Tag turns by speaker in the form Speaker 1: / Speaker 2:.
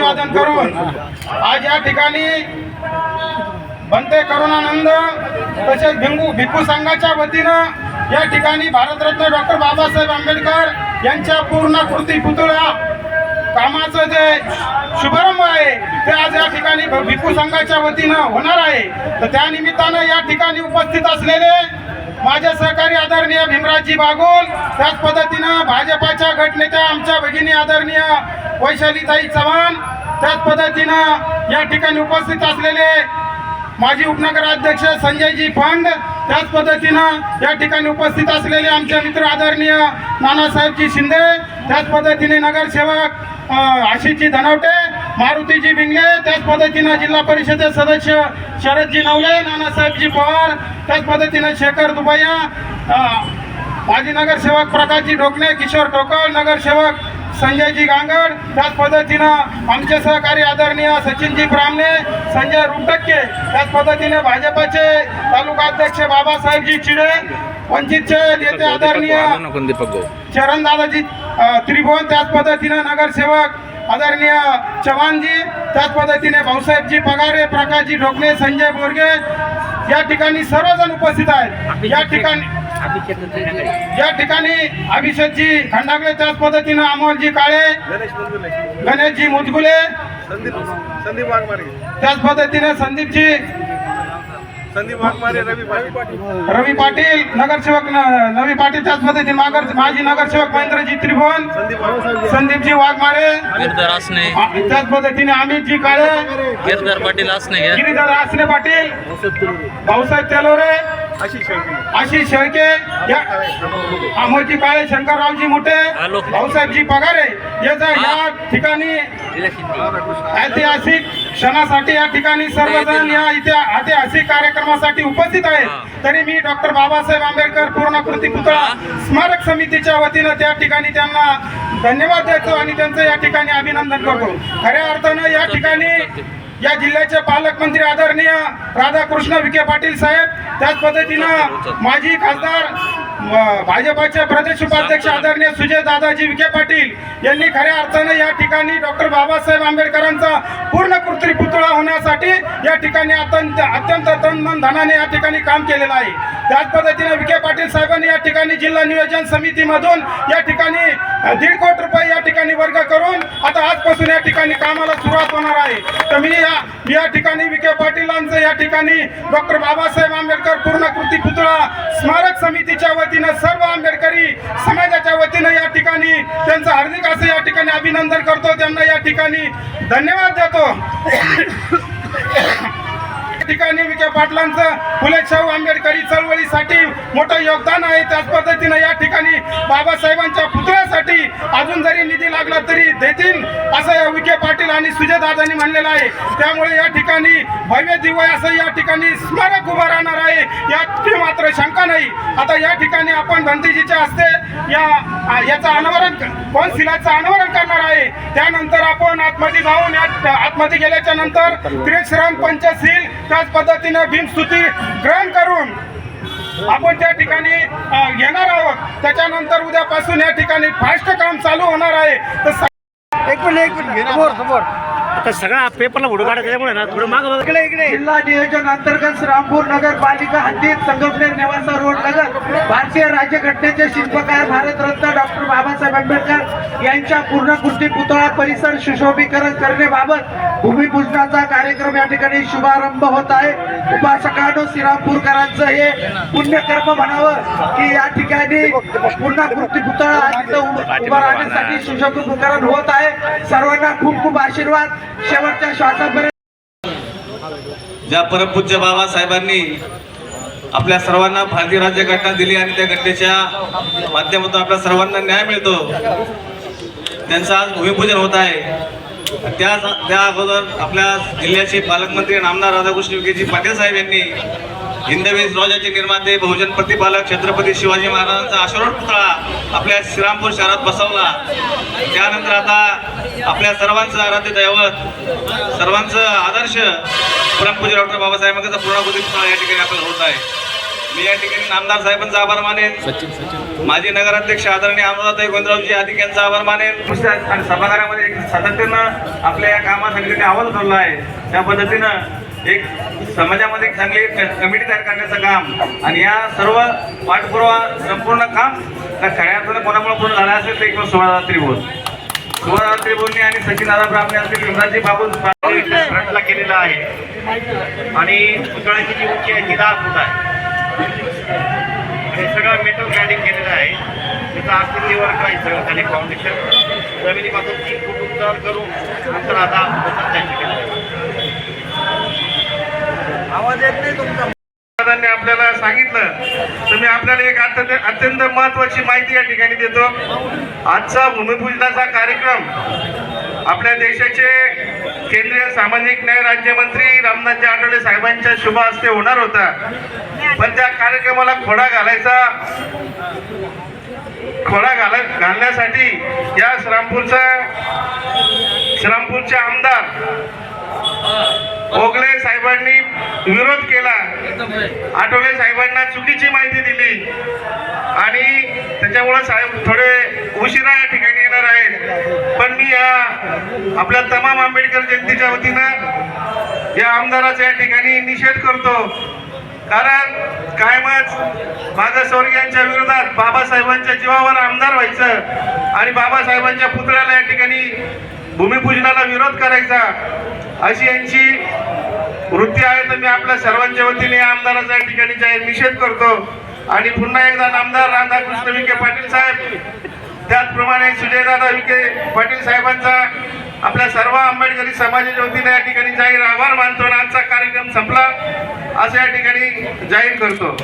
Speaker 1: अभिवादन करून आज या ठिकाणी बनते करुणानंद तसेच भिक्खू संघाच्या वतीनं या ठिकाणी भारतरत्न डॉक्टर बाबासाहेब आंबेडकर यांच्या पूर्णाकृती पुतळा कामाचं जे शुभारंभ आहे ते आज या ठिकाणी भिक्खू संघाच्या वतीनं होणार आहे। तर त्या निमित्तानं या ठिकाणी उपस्थित असलेले माझे सहकारी आदरणीय भीमराजी बागुल, त्याच पद्धतीनं भाजपाच्या गटनेत्या आमच्या भगिनी आदरणीय वैशालीताई चव्हाण, त्याच पद्धतीनं या ठिकाणी उपस्थित असलेले माजी उपनगराध्यक्ष संजयजी फंड, त्याच पद्धतीनं या ठिकाणी उपस्थित असलेले आमचे मित्र आदरणीय नानासाहेबजी शिंदे, त्याच पद्धतीने नगरसेवक आशिषजी धनवटे, मारुतीजी बिंगले, त्याच पद्धतीनं जिल्हा परिषद सदस्य शरदजी नवले, नानासाहेबजी पवार, त्याच पद्धतीनं शेखर दुबैया, माजी नगरसेवक प्रकाशजी ढोकणे, किशोर टोकळ, नगरसेवक संजयजी गांगड, त्याच पद्धतीनं आमचे सहकारी आदरणीय सचिनजी ब्राह्मणे, संजय रुपटक्के, त्याच पद्धतीने भाजपाचे तालुका अध्यक्ष बाबासाहेबजी चिडे, वंचितचे नेते आदरणीय चरण दादाजी त्रिभुवन, त्याच पद्धतीने नगरसेवक आदरणीय चव्हाणजी, त्याच पद्धतीने भाऊसाहेबजी पगारे, प्रकाशजी ढोकणे, संजय बोरगे या ठिकाणी सर्वजण उपस्थित आहेत। या ठिकाणी अभिषेकजी खंडागळे, त्याच पद्धतीने अमोलजी काळे, गणेशजी मुदगुले, त्याच पद्धतीने संदीप वाघमारे, रवी पाटील नगरसेवक नवी पाटील, त्याच पद्धतीने माजी नगरसेवक महेंद्रजी त्रिभुवन, संदीपजी वाघमारे, त्याच पद्धतीने अमितजी काळे, गिरीधर आसने पाटील, भाऊसाहेब तेलोरे, आशिष शेळके, अमोलजी काळे, शंकररावजी मोठे, भाऊसाहेबजी पगारे या ठिकाणी ऐतिहासिक क्षणासाठी या ठिकाणी सर्वजण या ऐतिहासिक कार्यक्रमासाठी उपस्थित आहेत। तरी मी डॉक्टर बाबासाहेब आंबेडकर पूर्णाकृती पुतळा स्मारक समितीच्या वतीनं त्या ठिकाणी त्यांना धन्यवाद देतो आणि त्यांचं या ठिकाणी अभिनंदन करतो। खऱ्या अर्थानं या ठिकाणी या जिल्ह्याचे पालकमंत्री आदरणीय राधाकृष्ण विखे पाटील साहेब, त्याच पद्धतीनं माजी खासदार भाजपाचे प्रदेश उपाध्यक्ष आदरणीय सुजय दादाजी विखे पाटील यांनी खऱ्या अर्थानं या ठिकाणी डॉक्टर बाबासाहेब आंबेडकरांचा पूर्णकृती पुतळा होण्यासाठी या ठिकाणी अत्यंत तन मन धनाने या ठिकाणी काम केलेलं आहे। त्याच पद्धतीने विखे पाटील साहेबांनी या ठिकाणी जिल्हा नियोजन समितीमधून या ठिकाणी 1.5 कोटी रुपये या ठिकाणी वर्ग करून आता आजपासून या ठिकाणी कामाला सुरुवात होणार आहे। तर मी या ठिकाणी विखे पाटीलांचं या ठिकाणी डॉक्टर बाबासाहेब आंबेडकर पूर्णकृती पुतळा स्मारक समितीच्या वतीनं सर्व आंबेडकरी समाजाच्या वतीनं या ठिकाणी त्यांचं हार्दिक असं या ठिकाणी अभिनंदन करतो, त्यांना या ठिकाणी धन्यवाद देतो। ठिकाणी विखे पाटलांचं फुले शाहू आंबेडकरी चळवळीसाठी मोठं योगदान आहे। त्याच पद्धतीनं या ठिकाणी बाबासाहेबांच्या पुतळ्यासाठी अजून जरी निधी लागला तरी देतील असं विखे पाटील आणि सुजय दादांनी म्हणलेलं आहे। त्यामुळे या ठिकाणी भव्य दिव्य असं या ठिकाणी स्मारक उभं राहणार आहे, यात मात्र शंका नाही। आता या ठिकाणी आपण भंतीजीच्या हस्ते याचं अनावरण शिलाचं अनावरण करणार आहे। त्यानंतर आपण आतमध्ये जाऊन आतमध्ये गेल्याच्या नंतर त्रिश्राम पंचशील त्याच पद्धतीने भीमस्तुती ग्रहण करून आपण त्या ठिकाणी घेणार आहोत। त्याच्यानंतर उद्यापासून या ठिकाणी फास्ट काम चालू होणार आहे। तर
Speaker 2: एक मिनिट समोर आता सगळा पेपरला फोटो काढा, त्याच्यामुळे ना थोडं मागं इकडे
Speaker 3: जिल्हा नियोजन अंतर्गत श्रामपूर नगरपालिका हद्दीत संगमनेर नेवासा रोड नगर भारतीय राज्यघटनेचे शिल्पकार भारतरत्न डॉक्टर बाबासाहेब आंबेडकर यांच्या पूर्णकृती पुतळा परिसर सुशोभीकरण करण्याबाबत भूमिपूजनाचा कार्यक्रम या ठिकाणी शुभारंभ होत आहे। उपासकांनो, श्रीरामपूरकरांचं हे पुण्यकर्म म्हणावं की या ठिकाणी पूर्णकृती पुतळा उभा राहण्यासाठी सुशोभीकरण होत आहे। सर्वांना खूप खूप आशीर्वाद शेवटच्या श्वासापर्यंत।
Speaker 4: ज्या परमपूज्य बाबासाहेबांनी आपल्या सर्वांना भारतीय राज्यघटना दिली आणि त्या घटनेच्या माध्यमातून आपल्या सर्वांना न्याय मिळतो, त्यांचं आज भूमिपूजन होत आहे। त्या अगोदर आपल्या जिल्ह्याचे पालकमंत्री आमदार राधाकृष्ण विखेजी पाटील साहेब यांनी हिंदवी स्वराज्याचे निर्माते बहुजन प्रतिपालक छत्रपती शिवाजी महाराजांचा अश्वारूढ पुतळा आपल्या श्रीरामपूर शहरात बसवला। त्यानंतर आता आपल्या सर्वांचं आराध्य दैवत, सर्वांचं आदर्श परमपूज्य डॉक्टर बाबासाहेबांचा पूर्णकृती पुतळा या ठिकाणी आपल्याला होत आहे। मी या ठिकाणी नामदार साहेबांचा आभार मानेन, माजी नगराध्यक्ष आदरणीय अनुराधाताई गोंधळरावजी आदिक यांचा आभार मानेन आणि सभागृहामध्ये एक सातत्यानं आपल्या या कामासाठी त्यांनी आवाज उठवला आहे. त्या पद्धतीनं एक समाजामध्ये एक चांगली कमिटी तयार करण्याचं काम आणि या सर्व पाठपुरावा संपूर्ण काम त्या खऱ्या अर्थानं कोणामुळे पूर्ण झालं असेल ते एकूण 16,000 त्रिभुवनी आणि सचिन दादा ब्राह्मणे असतील, विमराजी बाबू
Speaker 5: फ्रंटला केलेला आहे आणि पुतळ्याची जी उंची आहे ती 10 फूट आहे आणि सगळं मेटल क्लॅडिंग केलेलं आहे. त्याचं आकृती वर्क आहे सगळं खाली फाउंडेशन जमिनीपासून 3 फूट उंचावर करून नंतर आता आवाज येत नाही तुमचा.
Speaker 1: दादांनी आपल्याला सांगितलं तर मी आपल्याला एक अत्यंत महत्वाची माहिती या ठिकाणी देतो. आजचा भूमिपूजनाचा कार्यक्रम आपल्या देशाचे केंद्रीय सामाजिक न्याय राज्यमंत्री रामदासजी आठवले साहेबांच्या शुभ हस्ते होणार होता, पण त्या कार्यक्रमाला खोडा घालण्यासाठी या श्रीरामपूरचे आमदार ओगले साहेबांनी विरोध केला. आठवले साहेबांना चुकीची माहिती दिली आणि त्याच्यामुळे साहेब थोडे उशिरा या ठिकाणी येणार आहेत. पण मी या आपल्या तमाम आंबेडकर जयंतीच्या वतीनं या आमदाराचा या ठिकाणी निषेध करतो, कारण कायमच मागासवर्गीयांच्या विरोधात बाबासाहेबांच्या जीवावर आमदार व्हायचं आणि बाबासाहेबांच्या पुतळ्याला या ठिकाणी भूमिपूजनाला विरोध करायचा अशी यांची वृत्ती आहे. तर मी आपल्या सर्वांच्या वतीने या आमदाराचा या ठिकाणी जाहीर निषेध करतो आणि पुन्हा एकदा नामदार राधाकृष्ण विखे पाटील साहेब, त्याचप्रमाणे सुजयदादा विखे पाटील साहेबांचा आपल्या सर्व आंबेडकरी समाजाच्या वतीने या ठिकाणी जाहीर आभार मानतो आणि आजचा कार्यक्रम संपला असं या ठिकाणी जाहीर करतो.